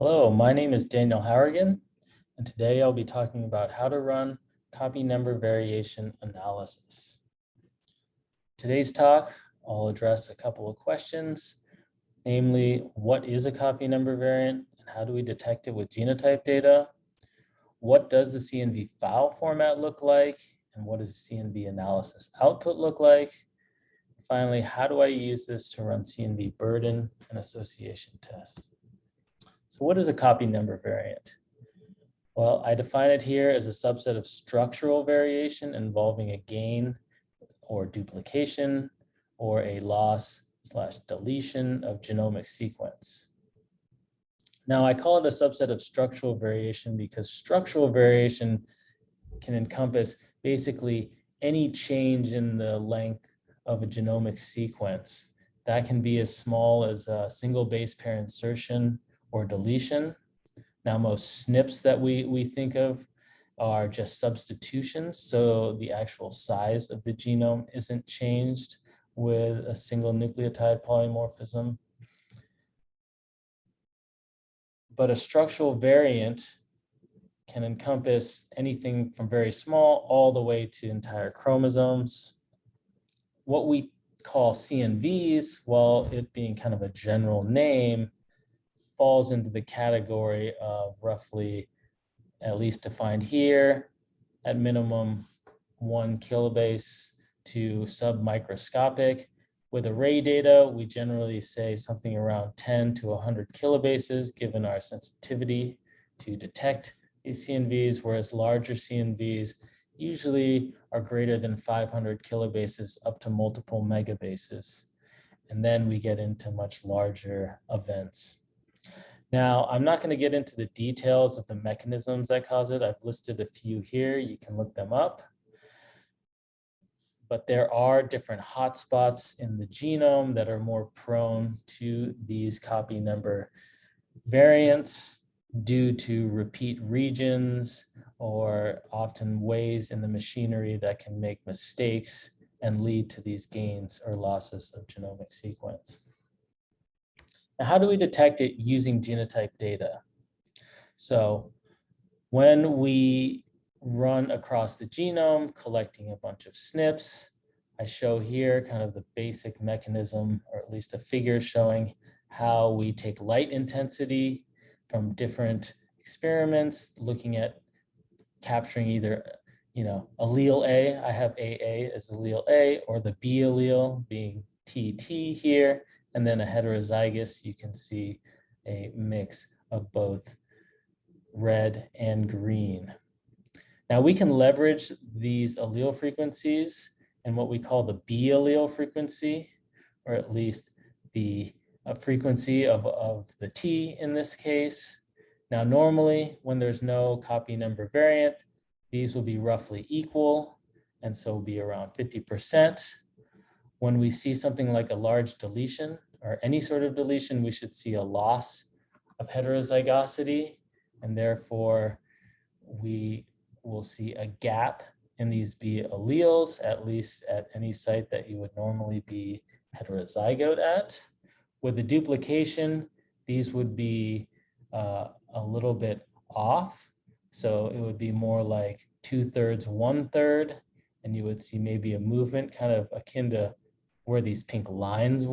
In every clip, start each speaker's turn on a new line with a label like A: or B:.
A: Hello, my name is Daniel Howrigan, and today I'll be talking about how to run copy number variation analysis. Today's talk, I'll address a couple of questions, namely, what is a copy number variant and how do we detect it with genotype data? What does the CNV file format look like? And what does the CNV analysis output look like? Finally, how do I use this to run CNV burden and association tests? So what is a copy number variant? Well, I define it here as a subset of structural variation involving a gain or duplication or a loss/deletion of genomic sequence. Now, I call it a subset of structural variation because structural variation can encompass basically any change in the length of a genomic sequence. That can be as small as a single base pair insertion or deletion. Now, most SNPs that we think of are just substitutions, so the actual size of the genome isn't changed with a single nucleotide polymorphism. But a structural variant can encompass anything from very small all the way to entire chromosomes. What we call CNVs, while it being kind of a general name, falls into the category of roughly, at least defined here, at minimum 1 kilobase to submicroscopic. With array data, we generally say something around 10 to 100 kilobases, given our sensitivity to detect these CNVs, whereas larger CNVs usually are greater than 500 kilobases up to multiple megabases. And then we get into much larger events. Now, I'm not going to get into the details of the mechanisms that cause it. I've listed a few here. You can look them up. But there are different hotspots in the genome that are more prone to these copy number variants due to repeat regions or often ways in the machinery that can make mistakes and lead to these gains or losses of genomic sequence. Now, how do we detect it using genotype data? So when we run across the genome, collecting a bunch of SNPs, I show here kind of the basic mechanism, or at least a figure showing how we take light intensity from different experiments, looking at capturing either, allele A, I have AA as allele A, or the B allele being TT here, and then a heterozygous, you can see a mix of both red and green. Now we can leverage these allele frequencies and what we call the B allele frequency, or at least the frequency of the T in this case. Now normally when there's no copy number variant, these will be roughly equal, and so will be around 50%. When we see something like a large deletion or any sort of deletion, we should see a loss of heterozygosity, and therefore we will see a gap in these B alleles, at least at any site that you would normally be heterozygote at. With the duplication, these would be a little bit off. So it would be more like 2/3, 1/3, and you would see maybe a movement kind of akin to where these pink lines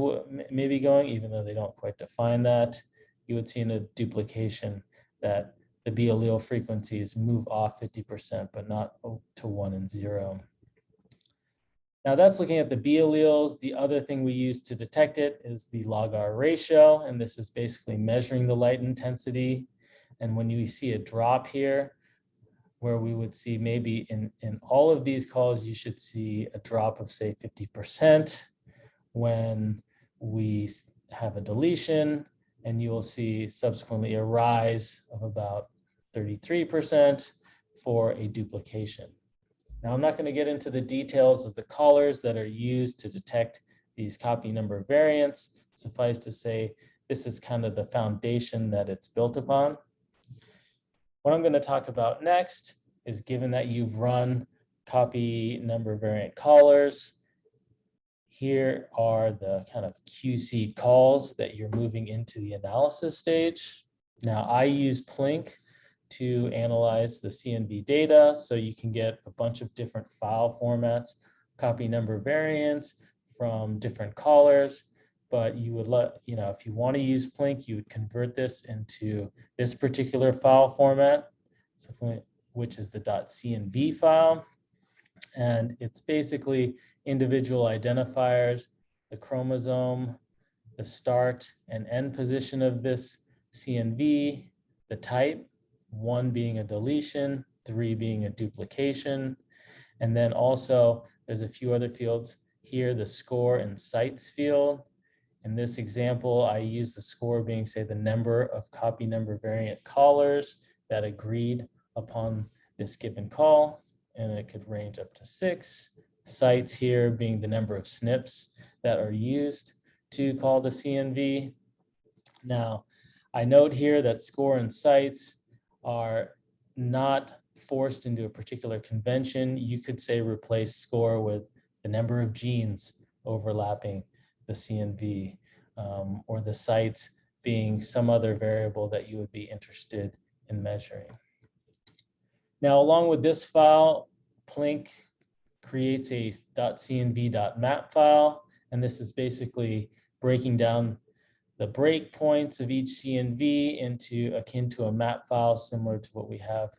A: may be going, even though they don't quite define that. You would see in a duplication that the B allele frequencies move off 50%, but not to 1 and 0. Now that's looking at the B alleles. The other thing we use to detect it is the log-R ratio, and this is basically measuring the light intensity. And when you see a drop here, where we would see maybe in all of these calls, you should see a drop of say 50%. When we have a deletion, and you will see subsequently a rise of about 33% for a duplication. Now, I'm not going to get into the details of the callers that are used to detect these copy number variants. Suffice to say, this is kind of the foundation that it's built upon. What I'm going to talk about next is, given that you've run copy number variant callers, here are the kind of QC calls that you're moving into the analysis stage. Now, I use Plink to analyze the CNV data, so you can get a bunch of different file formats, copy number variants from different callers, but you would if you want to use Plink, you would convert this into this particular file format, which is the .cnv file. And it's basically individual identifiers, the chromosome, the start and end position of this CNV, the type, 1 being a deletion, 3 being a duplication. And then also there's a few other fields here, the score and sites field. In this example, I use the score being, say, the number of copy number variant callers that agreed upon this given call, and it could range up to 6. Sites here being the number of SNPs that are used to call the CNV. Now, I note here that score and sites are not forced into a particular convention. You could say replace score with the number of genes overlapping the CNV, or the sites being some other variable that you would be interested in measuring. Now, along with this file, Plink creates a .cnv.map file, and this is basically breaking down the breakpoints of each CNV into akin to a map file, similar to what we have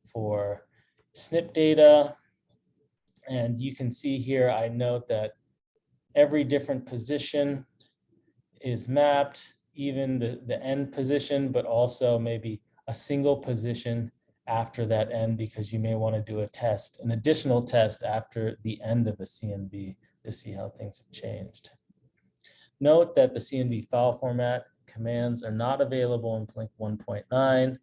A: for SNP data. And you can see here, I note that every different position is mapped, even the end position, but also maybe a single position after that end, because you may want to do a test, an additional test after the end of a CNV to see how things have changed. Note that the CNV file format commands are not available in Plink 1.9,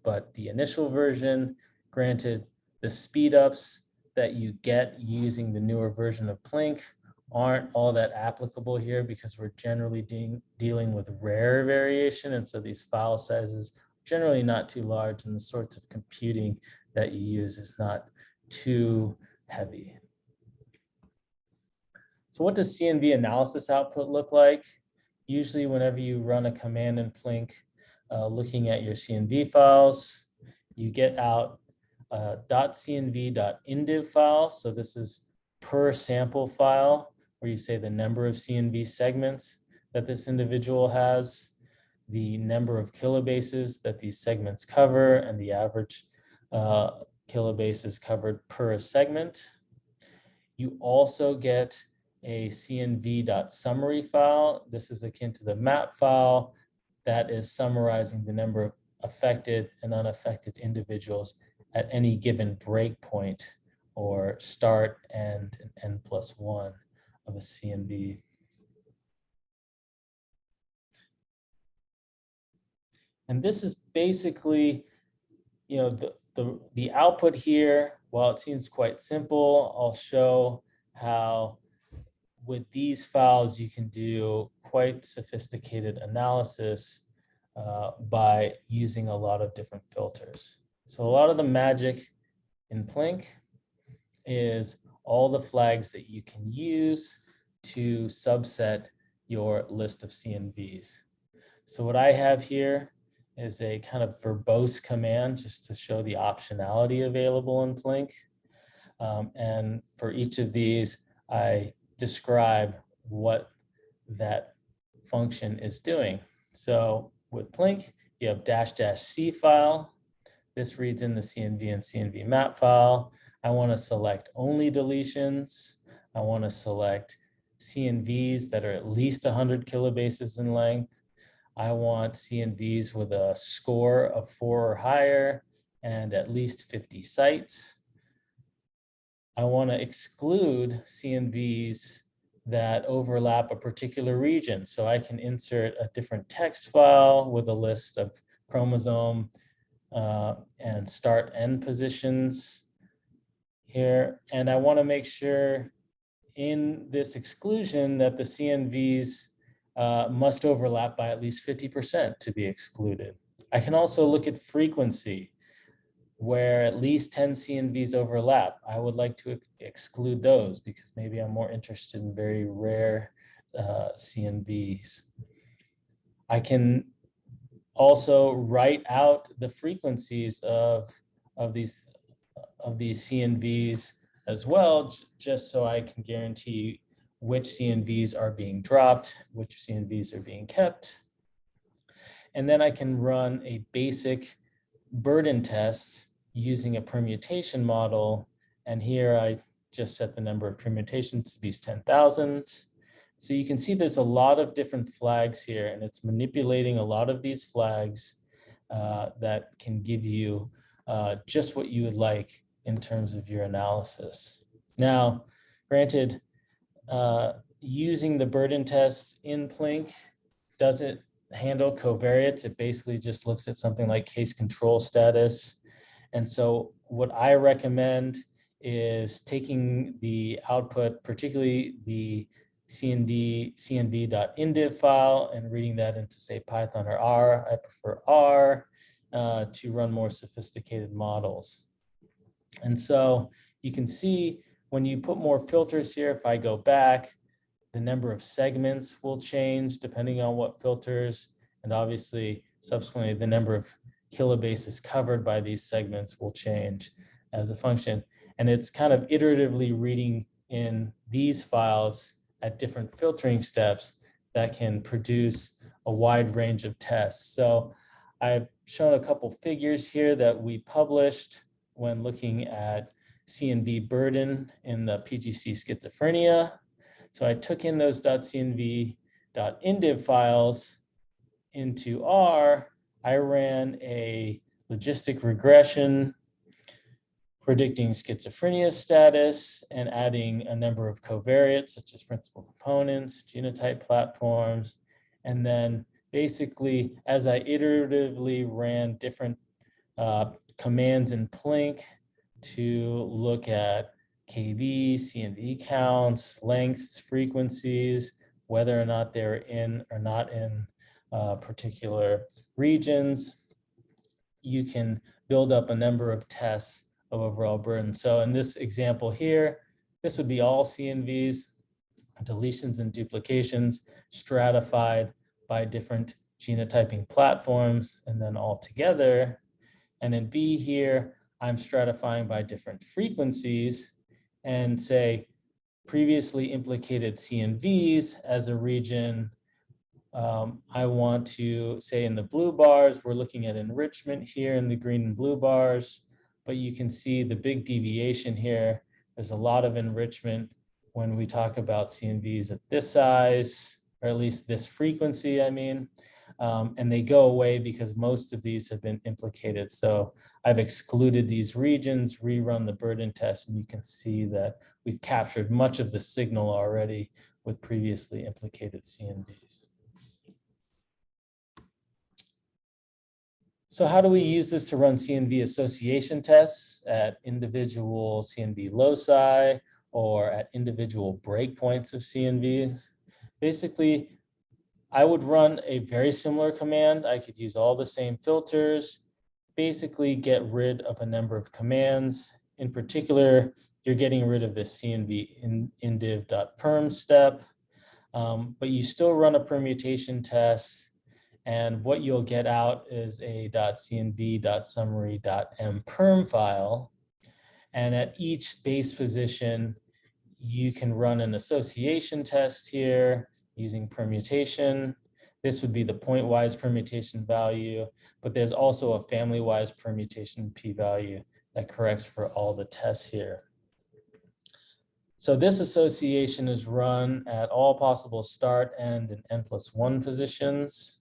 A: but the initial version, granted, the speedups that you get using the newer version of Plink aren't all that applicable here, because we're generally dealing with rare variation, and so these file sizes are generally not too large, and the sorts of computing that you use is not too heavy. So what does CNV analysis output look like? Usually whenever you run a command in Plink looking at your CNV files, you get out a .cnv.indiv file. So this is per sample file, where you say the number of CNV segments that this individual has, the number of kilobases that these segments cover, and the average kilobases covered per segment. You also get a CNV.summary file. This is akin to the map file that is summarizing the number of affected and unaffected individuals at any given breakpoint, or start, end, and n+1 of a CNV. And this is basically, the output here. While it seems quite simple, I'll show how with these files you can do quite sophisticated analysis by using a lot of different filters. So a lot of the magic in Plink is all the flags that you can use to subset your list of CNVs. So what I have here is a kind of verbose command just to show the optionality available in Plink. And for each of these, I describe what that function is doing. So with Plink, you have --c file. This reads in the CNV and CNV map file. I want to select only deletions. I want to select CNVs that are at least 100 kilobases in length. I want CNVs with a score of 4 or higher and at least 50 sites. I want to exclude CNVs that overlap a particular region. So I can insert a different text file with a list of chromosome and start end positions here. And I want to make sure in this exclusion that the CNVs must overlap by at least 50% to be excluded. I can also look at frequency, where at least 10 CNVs overlap. I would like to exclude those because maybe I'm more interested in very rare CNVs. I can also write out the frequencies of these CNVs as well, just so I can guarantee which CNVs are being dropped, which CNVs are being kept. And then I can run a basic burden test using a permutation model. And here I just set the number of permutations to be 10,000. So you can see there's a lot of different flags here, and it's manipulating a lot of these flags that can give you just what you would like in terms of your analysis. Now, granted, using the burden test in Plink doesn't handle covariates. It basically just looks at something like case control status. And so what I recommend is taking the output, particularly the cnv.indiv file, and reading that into, say, Python or R. I prefer R to run more sophisticated models. And so you can see when you put more filters here, if I go back, the number of segments will change depending on what filters, and obviously subsequently the number of kilobases covered by these segments will change as a function. And it's kind of iteratively reading in these files at different filtering steps that can produce a wide range of tests. So I've shown a couple figures here that we published when looking at CNV burden in the PGC schizophrenia. So I took in those .cnv.indiv files into R. I ran a logistic regression predicting schizophrenia status and adding a number of covariates such as principal components, genotype platforms, and then basically as I iteratively ran different commands in Plink to look at KB, CNV counts, lengths, frequencies, whether or not they're in or not in particular regions, you can build up a number of tests of overall burden. So in this example here, this would be all CNVs, deletions and duplications stratified by different genotyping platforms, and then all together. And in B here, I'm stratifying by different frequencies, and say previously implicated CNVs as a region. I want to say in the blue bars, we're looking at enrichment here in the green and blue bars, but you can see the big deviation here. There's a lot of enrichment when we talk about CNVs at this size, or at least this frequency, I mean, and they go away because most of these have been implicated. So I've excluded these regions, rerun the burden test, and you can see that we've captured much of the signal already with previously implicated CNVs. So how do we use this to run CNV association tests at individual CNV loci or at individual breakpoints of CNVs? Basically, I would run a very similar command. I could use all the same filters, basically get rid of a number of commands. In particular, you're getting rid of this CNV indiv.perm step, but you still run a permutation test. And what you'll get out is a .cnv.summary.mperm file. And at each base position, you can run an association test here using permutation. This would be the point-wise permutation value, but there's also a family-wise permutation p-value that corrects for all the tests here. So this association is run at all possible start, end, and n+1 positions.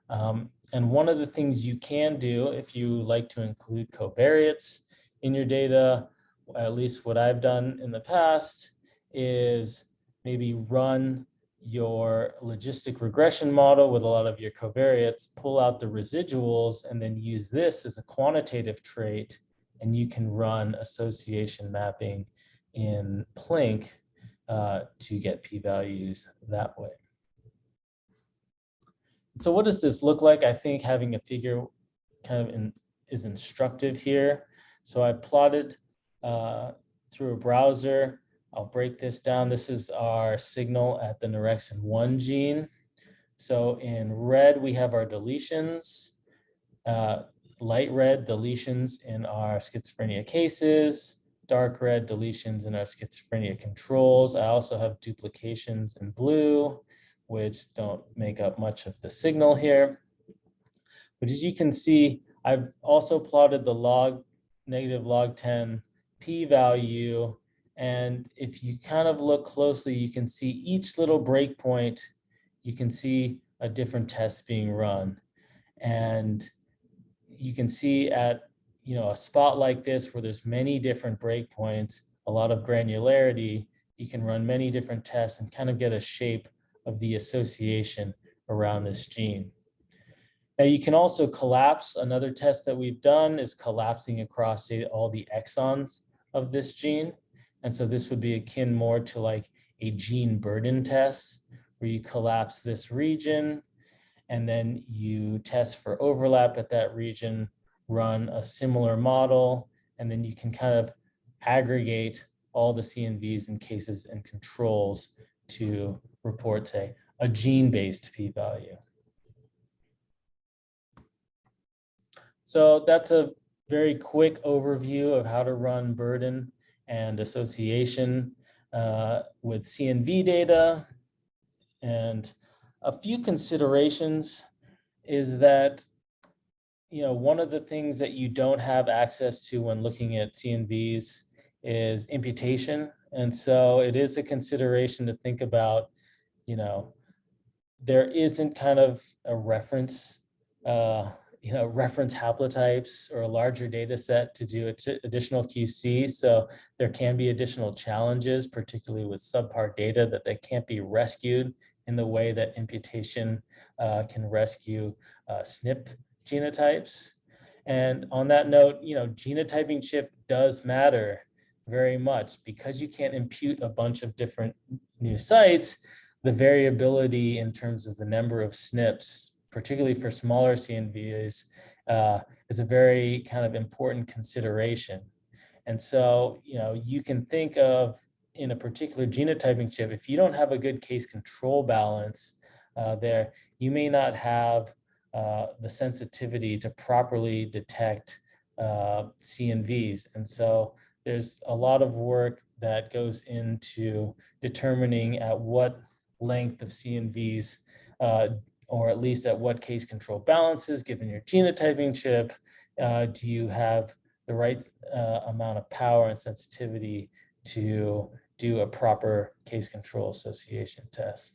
A: And one of the things you can do if you like to include covariates in your data, at least what I've done in the past, is maybe run your logistic regression model with a lot of your covariates, pull out the residuals, and then use this as a quantitative trait, and you can run association mapping in Plink to get p-values that way. So what does this look like? I think having a figure kind of is instructive here. So I plotted through a browser. I'll break this down. This is our signal at the Nerexin 1 gene. So in red, we have our deletions, light red deletions in our schizophrenia cases, dark red deletions in our schizophrenia controls. I also have duplications in blue, which don't make up much of the signal here. But as you can see, I've also plotted the negative log 10 p-value. And if you kind of look closely, you can see each little breakpoint, you can see a different test being run. And you can see at a spot like this where there's many different breakpoints, a lot of granularity, you can run many different tests and kind of get a shape of the association around this gene. Now you can also collapse. Another test that we've done is collapsing across, say, all the exons of this gene. And so this would be akin more to like a gene burden test, where you collapse this region and then you test for overlap at that region, run a similar model, and then you can kind of aggregate all the CNVs and cases and controls to report, say, a gene-based p-value. So that's a very quick overview of how to run burden and association with CNV data. And a few considerations is that, one of the things that you don't have access to when looking at CNVs is imputation. And so it is a consideration to think about, there isn't kind of a reference, reference haplotypes or a larger data set to do additional QC. So there can be additional challenges, particularly with subpart data, that they can't be rescued in the way that imputation can rescue SNP genotypes. And on that note, genotyping chip does matter very much because you can't impute a bunch of different new sites. The variability in terms of the number of SNPs, particularly for smaller CNVs, is a very kind of important consideration. And so, you can think of, in a particular genotyping chip, if you don't have a good case control balance there, you may not have the sensitivity to properly detect CNVs. And so there's a lot of work that goes into determining at what length of CNVs, or at least at what case control balances, given your genotyping chip, do you have the right amount of power and sensitivity to do a proper case control association test.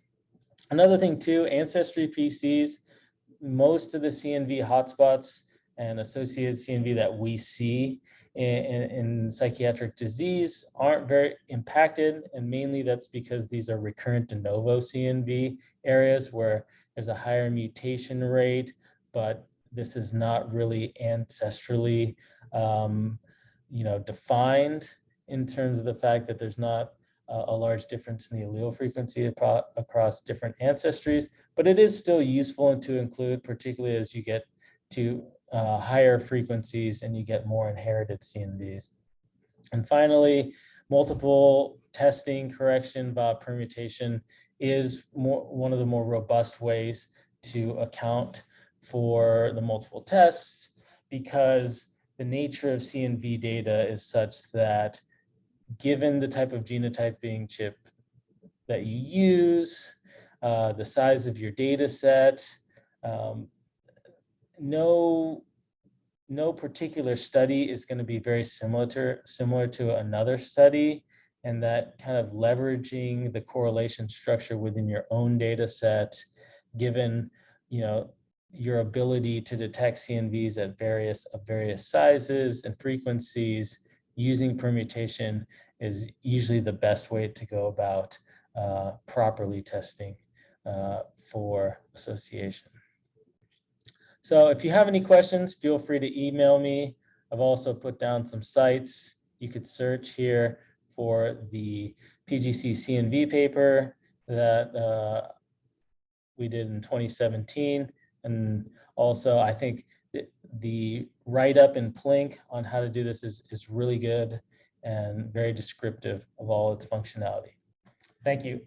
A: Another thing too, ancestry PCs, most of the CNV hotspots and associated CNV that we see in psychiatric disease aren't very impacted. And mainly that's because these are recurrent de novo CNV areas where there's a higher mutation rate, but this is not really ancestrally defined in terms of the fact that there's not a large difference in the allele frequency across different ancestries, but it is still useful to include, particularly as you get to higher frequencies and you get more inherited CNVs. And finally, multiple testing correction by permutation is one of the more robust ways to account for the multiple tests, because the nature of CNV data is such that given the type of genotyping chip that you use, the size of your data set, no particular study is going to be very similar to another study, and that kind of leveraging the correlation structure within your own data set, given your ability to detect CNVs at various sizes and frequencies using permutation, is usually the best way to go about properly testing for association. So if you have any questions, feel free to email me. I've also put down some sites. You could search here for the PGC CNV paper that we did in 2017. And also, I think the write-up in Plink on how to do this is really good and very descriptive of all its functionality. Thank you.